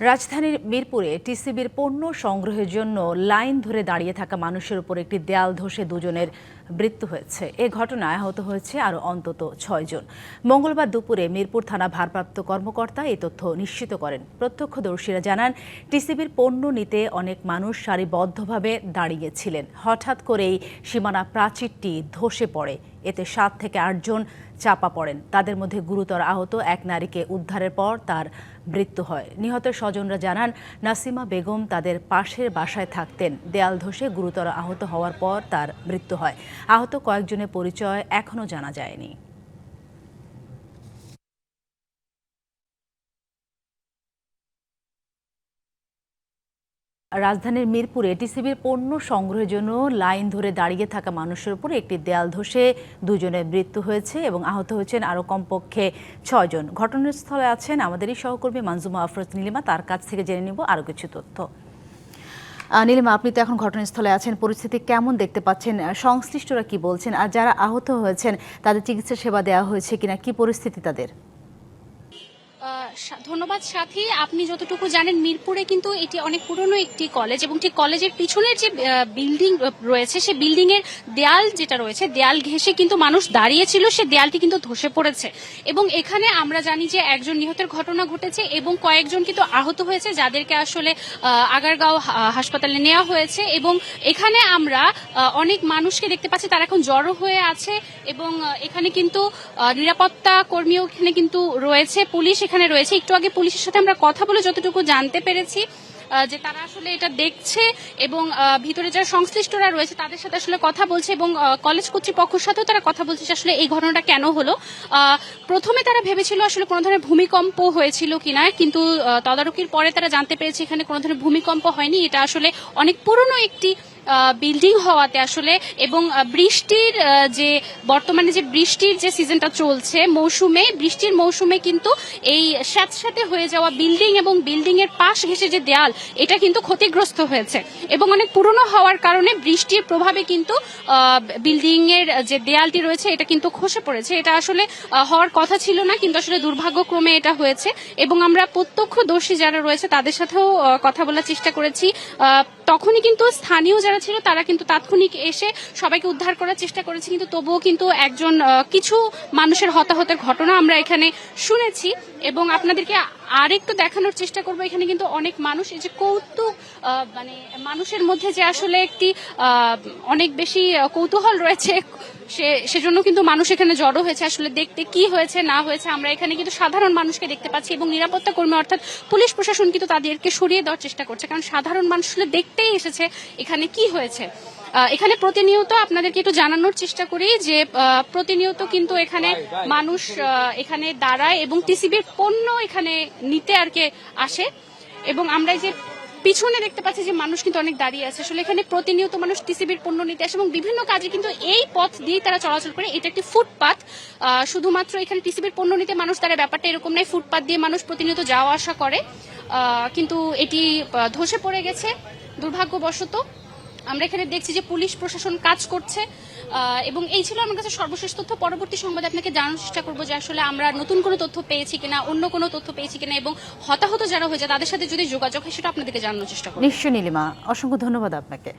রাজধানীর মিরপুরে টিসিবির পণ্য সংগ্রহের জন্য লাইন ধরে দাঁড়িয়ে থাকা মানুষের উপর একটি দেয়াল ধসে দুজনের মৃত্যু হয়েছে। এ ঘটনায় আহত হয়েছে আরও অন্তত 6 জন। মঙ্গলবার দুপুরে মিরপুর থানা ভারপ্রাপ্ত কর্মকর্তা এই তথ্য নিশ্চিত করেন। প্রত্যক্ষদর্শীরা জানান, টিসিবির পণ্য নিতে অনেক মানুষ সারিবদ্ধভাবে দাঁড়িয়েছিলেন। হঠাৎ করেই সীমানা প্রাচীরটি ধসে পড়ে। এতে 7 থেকে 8 জন চাপা পড়েন। তাদের মধ্যে গুরুতর আহত এক নারীকে উদ্ধারের পর তার মৃত্যু হয়। নিহতের স্বজনরা জানান, নাসিমা বেগম তাদের পাশের বাসায় থাকতেন। দেয়াল ধসে গুরুতর আহত হওয়ার পর তার মৃত্যু হয়। আহত কয়েকজনের পরিচয় এখনও জানা যায়নি। রাজধানীর মিরপুরে টিসিবির পণ্য সংগ্রহের জন্য লাইন ধরে দাঁড়িয়ে থাকা মানুষের উপর একটি দেয়াল ধসে দুজনের মৃত্যু হয়েছে এবং আহত হয়েছেন আরও কমপক্ষে 6 জন। ঘটনাস্থলে আছেন আমাদেরই সহকর্মী মানজুমা আফরোজ নীলিমা। তার কাছ থেকে জেনে নিব আরও কিছু তথ্য। নীলিমা, আপনি তো এখন ঘটনাস্থলে আছেন, পরিস্থিতি কেমন দেখতে পাচ্ছেন? সংশ্লিষ্টরা কি বলছেন? আর যারা আহত হয়েছেন তাদের চিকিৎসা সেবা দেওয়া হয়েছে কিনা, কি পরিস্থিতি তাদের? ধন্যবাদ সাথী। আপনি যতটুকু জানেন, মিরপুরে কিন্তু এটি অনেক পুরনো একটি কলেজ এবং ঠিক কলেজের পিছনের যে বিল্ডিং রয়েছে, সেই বিল্ডিং এর দেয়াল যেটা রয়েছে, দেয়াল ঘেঁষে কিন্তু মানুষ দাঁড়িয়েছিল, সে দেয়ালটি কিন্তু ধসে পড়েছে এবং এখানে আমরা জানি যে একজন নিহতের ঘটনা ঘটেছে এবং কয়েকজন কিন্তু আহত হয়েছে, যাদেরকে আসলে আগারগাঁও হাসপাতালে নেওয়া হয়েছে। এবং এখানে আমরা অনেক মানুষকে দেখতে পাচ্ছি, তারা এখন জড়ো হয়ে আছে এবং এখানে কিন্তু নিরাপত্তা কর্মীও এখানে কিন্তু রয়েছে, পুলিশ এখানে রয়েছে। একটু আগে পুলিশের সাথে আমরা কথা বলে যতটুকু জানতে পেরেছি যে তারা আসলে এটা দেখছে এবং ভিতরে যারা সংশ্লিষ্টরা রয়েছে তাদের সাথে আসলে কথা বলছে এবং কলেজ কর্তৃপক্ষের সাথেও তারা কথা বলছে আসলে এই ঘটনাটা কেন হলো। প্রথমে তারা ভেবেছিল আসলে কোনো ধরনের ভূমিকম্প হয়েছিল কিনা, কিন্তু তদারকির পরে তারা জানতে পেরেছে এখানে কোনো ধরনের ভূমিকম্প হয়নি। এটা আসলে অনেক পুরনো একটি বিল্ডিং হওয়াতে আসলে এবং বৃষ্টির যে বর্তমানে যে বৃষ্টির যে সিজনটা চলছে, বৃষ্টির মৌসুমে কিন্তু এই স্যাঁতস্যাঁতে হয়ে যাওয়া বিল্ডিং এবং বিল্ডিং এর পাশ ঘেঁষে যে দেয়াল, এটা কিন্তু ক্ষতিগ্রস্ত হয়েছে এবং অনেক পুরনো হওয়ার কারণে বৃষ্টির প্রভাবে কিন্তু বিল্ডিং এর যে দেয়ালটি রয়েছে এটা কিন্তু খসে পড়েছে। এটা আসলে হওয়ার কথা ছিল না, কিন্তু আসলে দুর্ভাগ্যক্রমে এটা হয়েছে এবং আমরা প্রত্যক্ষদর্শী যারা রয়েছে তাদের সাথেও কথা বলার চেষ্টা করেছি। তখনই কিন্তু স্থানীয় যারা ছিল তারা কিন্তু তাৎক্ষণিক এসে সবাইকে উদ্ধার করার চেষ্টা করেছে, কিন্তু তবুও কিন্তু কিছু মানুষের হতাহতের ঘটনা আমরা এখানে শুনেছি এবং আপনাদেরকে আরেকটু দেখানোর চেষ্টা করবো। এখানে কিন্তু অনেক মানুষ, এই যে কৌতুক মানে মানুষের মধ্যে যে আসলে একটি অনেক বেশি কৌতূহল রয়েছে, সেজন্য কিন্তু মানুষ এখানে জড়ো হয়েছে আসলে দেখতে কি হয়েছে না হয়েছে। আমরা এখানে কিন্তু সাধারণ মানুষকে দেখতে পাচ্ছি এবং নিরাপত্তা কর্মী অর্থাৎ পুলিশ প্রশাসন কিন্তু তাদেরকে সরিয়ে দেওয়ার চেষ্টা করছে, কারণ সাধারণ মানুষ আসলে দেখতেই এসেছে এখানে কি হয়েছে। এখানে প্রতিনিয়ত আপনাদেরকে একটু জানানোর চেষ্টা করি যে প্রতিনিয়ত কিন্তু এখানে মানুষ এখানে দাঁড়ায় এবং টিসিবির পণ্য এখানে নিতে আর কি আসে এবং আমরা এই যে পিছনে দেখতে পাচ্ছি যে মানুষ কিন্তু অনেক দাঁড়িয়ে আছে। আসলে এখানে প্রতিনিয়ত মানুষ টিসিবির পণ্য নিতে আসে এবং বিভিন্ন কাজে কিন্তু এই পথ দিয়ে তারা চলাচল করে। এটা একটি ফুটপাথ, শুধুমাত্র এখানে টিসিবির পণ্য নিতে মানুষ তারা ব্যাপারটা এরকম নয়, ফুটপাথ দিয়ে মানুষ প্রতিনিয়ত যাওয়া আসা করে, কিন্তু এটি ধসে পড়ে গেছে দুর্ভাগ্যবশত। আমরা এখানে দেখছি যে পুলিশ প্রশাসন কাজ করছে এবং এই ছিল আমার কাছে সর্বশেষ তথ্য। পরবর্তী সংবাদে আপনাকে জানানোর চেষ্টা করবো যে আসলে আমরা নতুন কোনো তথ্য পেয়েছি কিনা, অন্য কোনো তথ্য পেয়েছি কিনা এবং হতাহত যারা হয়েছে তাদের সাথে যদি যোগাযোগ হয় সেটা আপনাদেরকে জানানোর চেষ্টা করবো। নিশ্চয় নীলিমা, অসংখ্য ধন্যবাদ আপনাকে।